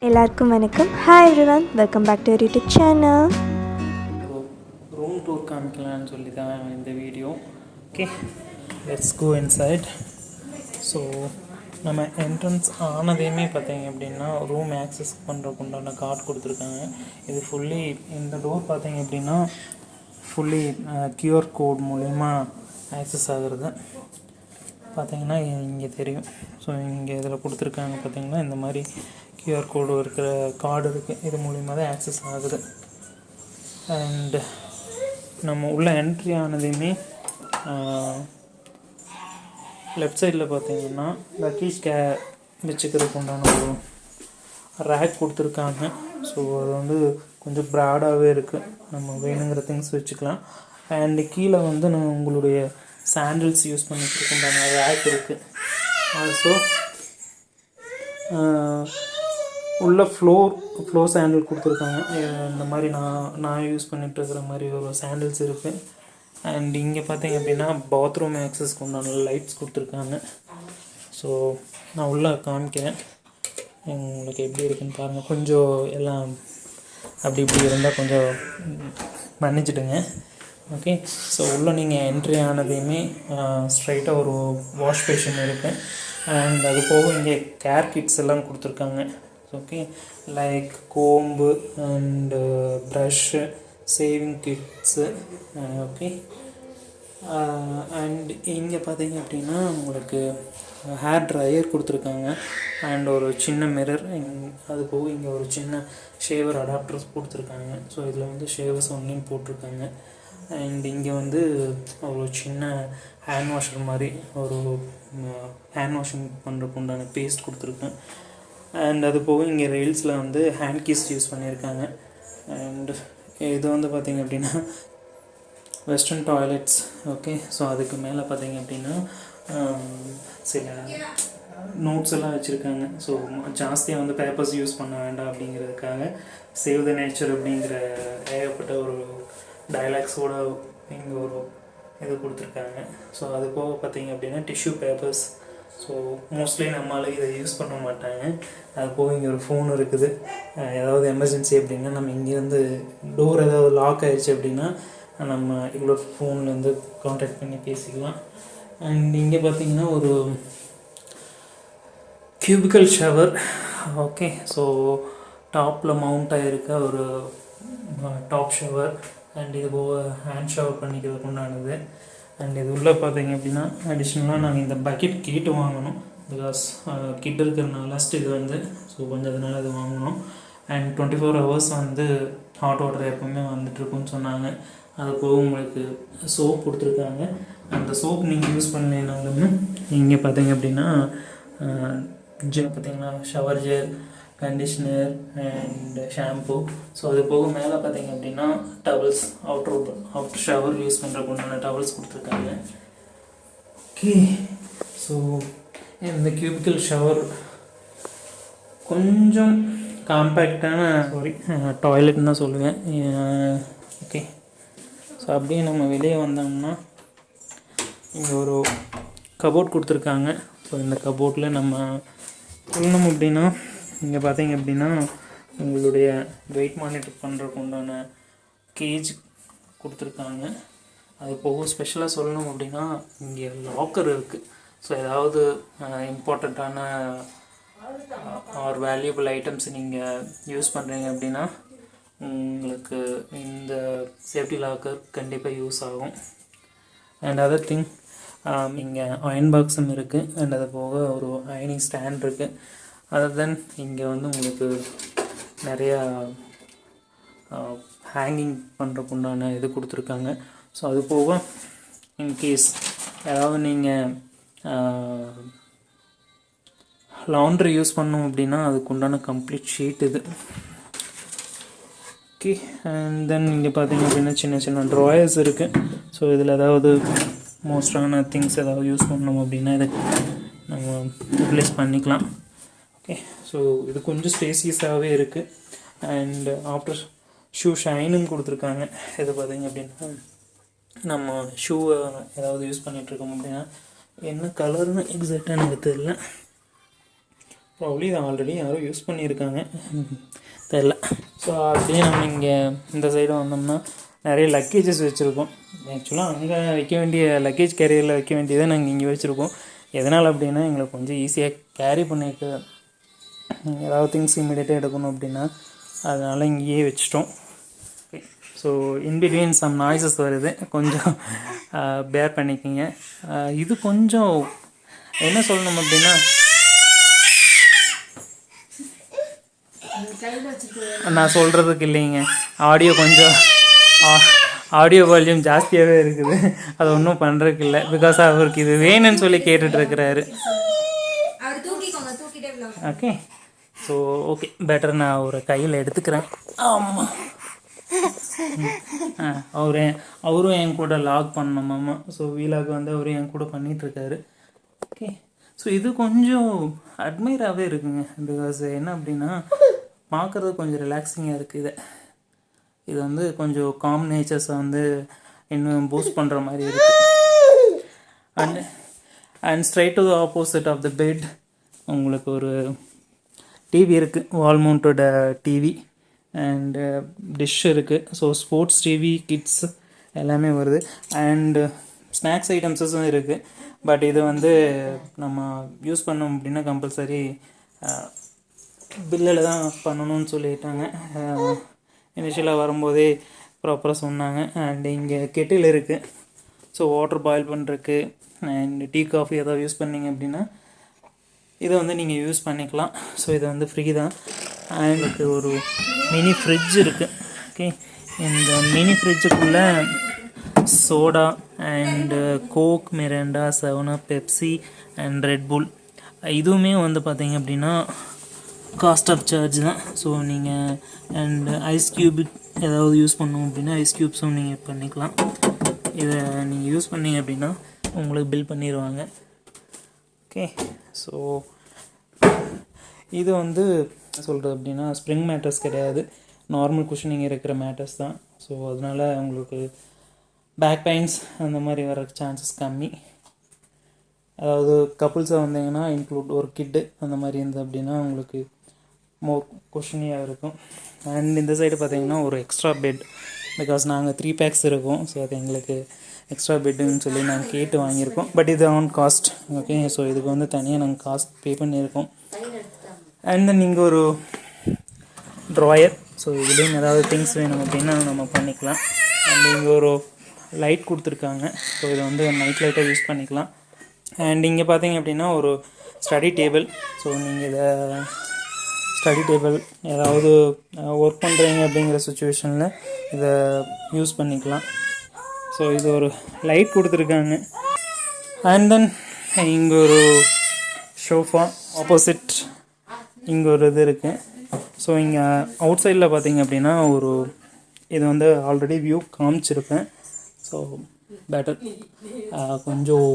எல்லாருக்கும் வணக்கம். Hi everyone, welcome back to YouTube channel. Room tour காமிக்கலான்னு சொல்லி தான் இந்த வீடியோ. Okay, let's go inside. So நம்ம என்ட்ரன்ஸ் ஆனதையுமே பார்த்தீங்க அப்படின்னா ரூம் ஆக்சஸ் பண்ணுறதுக்கு உண்டான கார்டு கொடுத்துருக்காங்க. இது ஃபுல்லி இந்த டோர் பார்த்தீங்க அப்படின்னா ஃபுல்லி கியூஆர் கோட் மூலயமா ஆக்சஸ் ஆகுறது பார்த்திங்கன்னா இங்கே தெரியும். ஸோ இங்கே இதில் கொடுத்துருக்காங்க பார்த்திங்கன்னா இந்த மாதிரி கியூஆர் கோடு இருக்கிற கார்டு இருக்குது. இது மூலிமா தான் ஆக்சஸ் ஆகுது. அண்டு நம்ம உள்ள என்ட்ரி ஆனதையுமே லெஃப்ட் சைடில் பார்த்திங்கன்னா லக்கேஜ் வச்சுக்கிறதுக்கு உண்டான ஒரு ரேக் கொடுத்துருக்காங்க. ஸோ அது வந்து கொஞ்சம் ப்ராடாகவே இருக்குது, நம்ம வேணுங்கிற திங்ஸ் வச்சுக்கலாம். அண்டு கீழே வந்து நம்ம உங்களுடைய சாண்டில்ஸ் யூஸ் பண்ணிக்கிறதுக்கு உண்டான ரேக் இருக்குது. ஆல்சோ உள்ள ஃப்ளோர் சாண்டில் கொடுத்துருக்காங்க. இந்த மாதிரி நான் யூஸ் பண்ணிகிட்டு இருக்கிற மாதிரி ஒரு சாண்டில்ஸ் இருக்குது. அண்ட் இங்கே பார்த்தீங்க அப்படின்னா பாத்ரூம் ஆக்சஸ்க்கு உண்டான லைட்ஸ் கொடுத்துருக்காங்க. ஸோ நான் உள்ளே காமிக்கிறேன், உங்களுக்கு எப்படி இருக்குன்னு பாருங்கள். கொஞ்சம் எல்லாம் அப்படி இப்படி இருந்தால் கொஞ்சம் மன்னிச்சிடுங்க. ஓகே, ஸோ உள்ளே நீங்கள் என்ட்ரி ஆனதையுமே ஸ்ட்ரைட்டாக ஒரு வாஷ் பேஷன் இருக்குது. அண்ட் அது போக இங்கே கேர் கிட்ஸ் எல்லாம் கொடுத்துருக்காங்க. Okay, like comb and brush, shaving kits. Okay, and இங்கே பார்த்தீங்க அப்படின்னா உங்களுக்கு ஹேர் ட்ரையர் கொடுத்துருக்காங்க. அண்ட் ஒரு சின்ன மிரர், அது போக இங்கே ஒரு சின்ன ஷேவர் அடாப்டர்ஸ் கொடுத்துருக்காங்க. ஸோ இதில் வந்து ஷேவர்ஸ் ஒன்லைன் போட்டிருக்காங்க. அண்ட் இங்கே வந்து ஒரு சின்ன ஹேண்ட் வாஷர் மாதிரி ஒரு ஹேண்ட் வாஷிங் பண்ணுறதுக்கு உண்டான பேஸ்ட் கொடுத்துருக்கேன். அண்ட் அது போக இங்கே ரெயில்ஸில் வந்து ஹேண்ட் கீஸ் யூஸ் பண்ணியிருக்காங்க. அண்ட் இது வந்து பார்த்திங்க அப்படின்னா வெஸ்டர்ன் டாய்லெட்ஸ். ஓகே, ஸோ அதுக்கு மேலே பார்த்திங்க அப்படின்னா சில நோட்ஸ் எல்லாம் வச்சுருக்காங்க. ஸோ ஜாஸ்தியாக வந்து பேப்பர்ஸ் யூஸ் பண்ண வேண்டாம் அப்படிங்கிறதுக்காக சேவ் த நேச்சர் அப்படிங்கிற ஏகப்பட்ட ஒரு டைலாக்ஸோட இங்கே ஒரு இது கொடுத்துருக்காங்க. ஸோ அது போக பார்த்திங்க அப்படின்னா டிஷ்யூ பேப்பர்ஸ். ஸோ மோஸ்ட்லி நம்மளால இதை யூஸ் பண்ண மாட்டாங்க. அது போக இங்கே ஒரு ஃபோன் இருக்குது. ஏதாவது எமர்ஜென்சி அப்படின்னா நம்ம இங்கேருந்து டோர் ஏதாவது லாக் ஆகிடுச்சு அப்படின்னா நம்ம இவ்வளோ ஃபோன்லேருந்து கான்டாக்ட் பண்ணி பேசிக்கலாம். அண்ட் இங்கே பார்த்திங்கன்னா ஒரு கியூபிக்கல் ஷவர். ஓகே, ஸோ டாப்பில் மவுண்ட் ஆகிருக்க ஒரு டாப் ஷவர். அண்ட் இது போக ஹேண்ட் ஷவர் பண்ணிக்கிறதுக்கு உண்டானது. அண்ட் இது உள்ளே பார்த்தீங்க அப்படின்னா அடிஷ்னலாக நாங்கள் இந்த பக்கெட் கேட்டு வாங்கணும். பிகாஸ் கிட் இருக்கிறதுனால லாஸ்ட் இது வந்து ஸோ கொஞ்சம் அதனால அது வாங்கணும். அண்ட் 24 hours வந்து ஹாட் வாட்டர் எப்போவுமே வந்துட்டுருக்குன்னு சொன்னாங்க. அது போக உங்களுக்கு சோப் கொடுத்துருக்காங்க. அந்த சோப் நீங்கள் யூஸ் பண்ணலைனாலும் இங்கே பார்த்தீங்க அப்படின்னா ஜெல் பார்த்தீங்கன்னா shower gel, conditioner and shampoo. So அது போக மேலே பார்த்தீங்க அப்படின்னா டவல்ஸ், அவுட்டர் ஷவர் யூஸ் பண்ணுறதுக்கு உண்டான டவல்ஸ் கொடுத்துருக்காங்க. ஓகே, ஸோ இந்த கியூபிக்கல் ஷவர் கொஞ்சம் காம்பேக்டான டாய்லெட்னு தான் சொல்லுவேன். ஓகே, ஸோ அப்படியே நம்ம வெளியே வந்தோம்னா இங்கே ஒரு கபோர்ட் கொடுத்துருக்காங்க. ஸோ இந்த கபோர்டில் நம்ம சொல்லணும் அப்படின்னா இங்கே பார்த்தீங்க அப்படின்னா உங்களுடைய வெயிட் மானிட்டர் பண்ணுறதுக்கு உண்டான கேஜ் கொடுத்துருக்காங்க. அது போக ஸ்பெஷலாக சொல்லணும் அப்படின்னா இங்கே லாக்கர் இருக்குது. ஸோ ஏதாவது இம்பார்ட்டண்ட்டான ஆர் வேல்யூபிள் ஐட்டம்ஸ் நீங்கள் யூஸ் பண்ணுறீங்க அப்படின்னா உங்களுக்கு இந்த சேஃப்டி லாக்கர் கண்டிப்பாக யூஸ் ஆகும். அண்ட் அதர் திங் இங்கே அயன் பாக்ஸும் இருக்குது. அண்ட் அது போக ஒரு அயனிங் ஸ்டாண்ட் இருக்குது. அதர் தென் இங்கே வந்து உங்களுக்கு நிறையா ஹேங்கிங் பண்ணுறதுக்கு உண்டான இது கொடுத்துருக்காங்க. ஸோ அது போக இன்கேஸ் ஏதாவது நீங்கள் லாண்ட்ரி யூஸ் பண்ணோம் அப்படின்னா அதுக்கு உண்டான கம்ப்ளீட் ஷீட் இது. ஓகே, அண்ட் தென் இங்கே பார்த்தீங்க அப்படின்னா சின்ன சின்ன ட்ராயர்ஸ் இருக்குது. ஸோ இதில் ஏதாவது மோஸ்டான திங்ஸ் ஏதாவது யூஸ் பண்ணோம் அப்படின்னா இதை நம்ம யூட்டிலைஸ் பண்ணிக்கலாம். ஓகே, ஸோ இது கொஞ்சம் ஸ்பேசியஸாகவே இருக்குது. அண்ட் ஆஃப்டர் ஷூ ஷைனும் கொடுத்துருக்காங்க. இது பார்த்திங்க அப்படின்னா நம்ம ஷூவை ஏதாவது யூஸ் பண்ணிகிட்ருக்கோம் அப்படின்னா என்ன கலர்னு எக்ஸாக்டாக எனக்கு தெரியல. ப்ராப்ளி இதை ஆல்ரெடி யாரும் யூஸ் பண்ணியிருக்காங்க தெரில. ஸோ அப்படியே நம்ம இங்கே இந்த சைடு வந்தோம்னா நிறைய லக்கேஜஸ் வச்சுருக்கோம். ஆக்சுவலாக அங்கே வைக்க வேண்டிய லக்கேஜ் கேரியரில் வைக்க வேண்டியதை நாங்கள் இங்கே வச்சுருக்கோம். எதனால் அப்படின்னா எங்களுக்கு கொஞ்சம் ஈஸியாக கேரி பண்ணிட்டு ஏதாவது திங்ஸ் இமீடியட்டாக எடுக்கணும் அப்படின்னா அதனால் இங்கேயே வச்சிட்டோம். ஸோ இன்பிட்வீன் சம் நாய்ஸஸ் வருது, கொஞ்சம் பேர் பண்ணிக்கிங்க. இது கொஞ்சம் என்ன சொல்லணும் அப்படின்னா, நான் சொல்கிறதுக்கு இல்லைங்க, ஆடியோ வால்யூம் ஜாஸ்தியாகவே இருக்குது. அது ஒன்றும் பண்ணுறதுக்கு இல்லை, பிகாஸ் அவருக்கு இது வேணும்னு சொல்லி கேட்டுட்ருக்கிறாரு. ஓகே, ஸோ ஓகே, பெட்டர் நான் ஒரு கையில் எடுத்துக்கிறேன். ஆமாம், அவரும் என் கூட லாக் பண்ணோமாம்மா. ஸோ வீலாக் வந்து அவரும் என் கூட பண்ணிகிட்ருக்காரு. ஓகே, ஸோ இது கொஞ்சம் அட்மைராகவே இருக்குங்க. பிகாஸ் என்ன அப்படின்னா பார்க்குறது கொஞ்சம் ரிலாக்ஸிங்காக இருக்குது. இது வந்து கொஞ்சம் காம் நேச்சர்ஸை வந்து இன்னும் பூஸ்ட் பண்ணுற மாதிரி இருக்குது. And straight to the opposite of the bed உங்களுக்கு ஒரு டிவி இருக்குது, wall mounted TV and dish இருக்குது. ஸோ ஸ்போர்ட்ஸ் டிவி, கிட்ஸ் எல்லாமே வருது. அண்டு ஸ்நாக்ஸ் ஐட்டம்ஸஸும் இருக்குது. பட் இது வந்து நம்ம யூஸ் பண்ணோம் அப்படின்னா கம்பல்சரி பில்லில் தான் பண்ணணும்னு சொல்லிட்டாங்க. இனிஷியலாக வரும்போதே ப்ராப்பராக சொன்னாங்க. அண்ட் இங்கே கெட்டில் இருக்குது. ஸோ வாட்டர் பாயில் பண்ணுறதுக்கு அண்ட் டீ காஃபி ஏதாவது யூஸ் பண்ணிங்க அப்படின்னா இதை வந்து நீங்கள் யூஸ் பண்ணிக்கலாம். ஸோ இது வந்து ஃப்ரீ தான். அண்ட் ஒரு மினி ஃப்ரிட்ஜ் இருக்குது. ஓகே, இந்த மினி ஃப்ரிட்ஜுக்குள்ளே soda and coke, Mirinda, 7up, Pepsi and Red Bull இதுவுமே வந்து பார்த்திங்க அப்படின்னா காஸ்ட் ஆஃப் சார்ஜ் தான். ஸோ நீங்கள் அண்ட் ஐஸ் க்யூப் ஏதாவது யூஸ் பண்ணோம் அப்படின்னா ஐஸ் க்யூப்ஸும் நீங்கள் பண்ணிக்கலாம். இதை நீங்கள் யூஸ் பண்ணிங்க அப்படின்னா உங்களுக்கு பில் பண்ணிடுவாங்க. ஓகே, ஸோ இது வந்து சொல்கிறது அப்படின்னா ஸ்ப்ரிங் மேட்டர்ஸ் கிடையாது, நார்மல் குஷனிங் இருக்கிற மேட்டர்ஸ் தான். ஸோ அதனால் உங்களுக்கு பேக் பெயின்ஸ் அந்த மாதிரி வர சான்சஸ் கம்மி. அதாவது கப்புள்ஸாக வந்தீங்கன்னா இன்க்ளூட் ஒரு கிட்டு அந்த மாதிரி இருந்தது அப்படின்னா உங்களுக்கு மோர் குஷனியாக இருக்கும். அண்ட் இந்த சைடு பார்த்தீங்கன்னா ஒரு எக்ஸ்ட்ரா பெட், பிகாஸ் நாங்கள் 3 packs இருக்கோம். ஸோ அது எங்களுக்கு எக்ஸ்ட்ரா பெட்டுன்னு சொல்லி நாங்கள் கேட்டு வாங்கியிருக்கோம். பட் இது ஆன் காஸ்ட். ஓகே, ஸோ இதுக்கு வந்து தனியாக நாங்கள் காஸ்ட் பே பண்ணியிருக்கோம். அண்ட் தென் இங்கே ஒரு ட்ராயர். ஸோ இதுலேயும் ஏதாவது திங்ஸ் வேணும் அப்படின்னா நம்ம பண்ணிக்கலாம். அண்ட் இங்கே ஒரு லைட் கொடுத்துருக்காங்க. ஸோ இதை வந்து நைட் லைட்டாக யூஸ் பண்ணிக்கலாம். அண்ட் இங்கே பார்த்தீங்க அப்படின்னா ஒரு ஸ்டடி டேபிள். ஸோ நீங்கள் இதை ஸ்டடி டேபிள் ஏதாவது ஒர்க் பண்ணுறீங்க அப்படிங்கிற சுச்சுவேஷனில் இதை யூஸ் பண்ணிக்கலாம். ஸோ இது ஒரு லைட் கொடுத்துருக்காங்க. அண்ட் தென் இங்கே ஒரு ஷோஃபா, ஆப்போசிட் இங்கே ஒரு இது இருக்குது. ஸோ இங்கே அவுட் சைடில் பார்த்தீங்க அப்படின்னா ஒரு இது வந்து ஆல்ரெடி வியூ காமிச்சிருப்பேன். ஸோ பெட்டர் கொஞ்சம்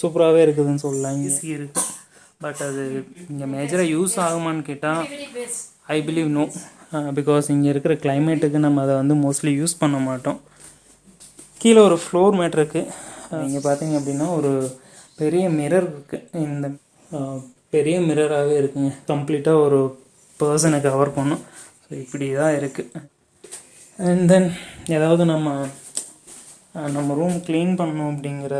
சூப்பராகவே இருக்குதுன்னு சொல்லலாம். ஈஸி இருக்குது. பட் அது இங்கே மேஜராக யூஸ் ஆகுமான்னு கேட்டால் ஐ பிலீவ் நோ. பிகாஸ் இங்கே இருக்கிற கிளைமேட்டுக்கு நம்ம அதை வந்து மோஸ்ட்லி யூஸ் பண்ண மாட்டோம். கீழே ஒரு ஃப்ளோர் மேட் இருக்குது. இங்கே பார்த்தீங்க அப்படின்னா ஒரு பெரிய மிரர் இருக்குது. இந்த பெரிய மிரராகவே இருக்குங்க. கம்ப்ளீட்டாக ஒரு பர்சனை கவர் பண்ணும். ஸோ இப்படி தான் இருக்குது. அண்ட் தென் ஏதாவது நம்ம ரூம் க்ளீன் பண்ணணும் அப்படிங்கிற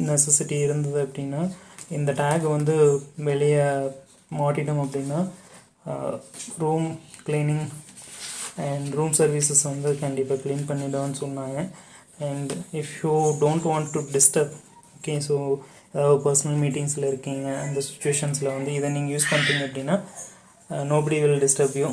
நெசசிட்டி இருந்தது அப்படின்னா இந்த டேக் வந்து வெளியே மாட்டிட்டோம் அப்படின்னா room cleaning and room services வந்து கண்டிப்பாக க்ளீன் பண்ணிவிடுவோன்னு சொன்னாங்க. And if you don't want to disturb, okay, so ஏதாவது பர்சனல் மீட்டிங்ஸில் இருக்கீங்க அந்த சுச்சுவேஷன்ஸில் வந்து இதை நீங்கள் யூஸ் பண்ணுறீங்க அப்படின்னா nobody will disturb you.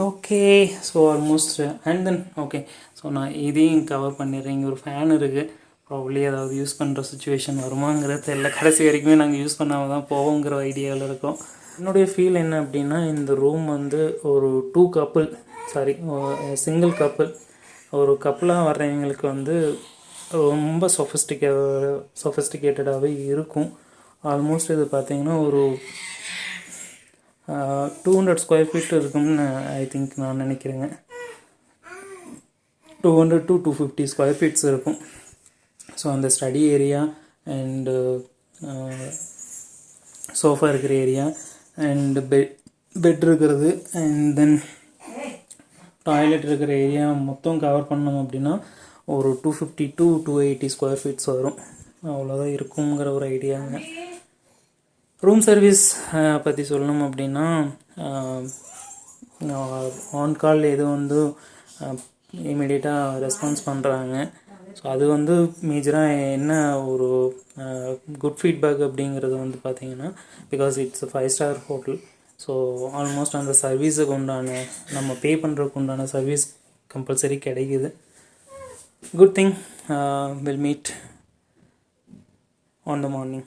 Okay, so almost and then okay, so நான் இதையும் கவர் பண்ணிடுறேன். இங்கே ஒரு ஃபேன் இருக்குது. ப்ராப்ளி ஏதாவது யூஸ் பண்ணுற சுச்சுவேஷன் வருமாங்கிறது தெரியல. கடைசி வரைக்குமே நாங்கள் யூஸ் பண்ணாமல் தான் போவோங்கிற ஐடியாவில் இருக்கோம். என்னுடைய ஃபீல் என்ன அப்படின்னா இந்த ரூம் வந்து ஒரு சிங்கிள் கப்புள் ஒரு கப்புளாக வர்றவங்களுக்கு வந்து ரொம்ப சொஃபிஸ்டிகேட்டடாகவே இருக்கும். ஆல்மோஸ்ட் இது பார்த்திங்கன்னா ஒரு 200 ஸ்கொயர் ஃபீட் இருக்கும்னு ஐ திங்க் நான் நினைக்கிறேங்க. 200 to 250 ஸ்கொயர் ஃபீட்ஸ் இருக்கும். ஸோ அந்த ஸ்டடி ஏரியா அண்டு சோஃபா இருக்கிற ஏரியா அண்ட் பெட் இருக்கிறது அண்ட் தென் டாய்லெட் இருக்கிற ஏரியா மொத்தம் கவர் பண்ணோம் அப்படின்னா ஒரு 250 to 280 ஸ்கொயர் ஃபீட்ஸ் வரும். அவ்வளோதான் இருக்குங்கிற ஒரு ஐடியாங்க. ரூம் சர்வீஸ் பற்றி சொல்லணும் அப்படின்னா ஆன் கால் இது வந்து இமீடியட்டாக ரெஸ்பான்ஸ் பண்ணுறாங்க. ஸோ அது வந்து மேஜராக என்ன ஒரு குட் ஃபீட்பேக் அப்படிங்கிறது வந்து பார்த்திங்கன்னா, because it's 5-star hotel. So almost அந்த சர்வீஸுக்கு உண்டான நம்ம பே பண்ணுறதுக்கு உண்டான சர்வீஸ் கம்பல்சரி கிடைக்குது. Good thing. Will meet on the morning.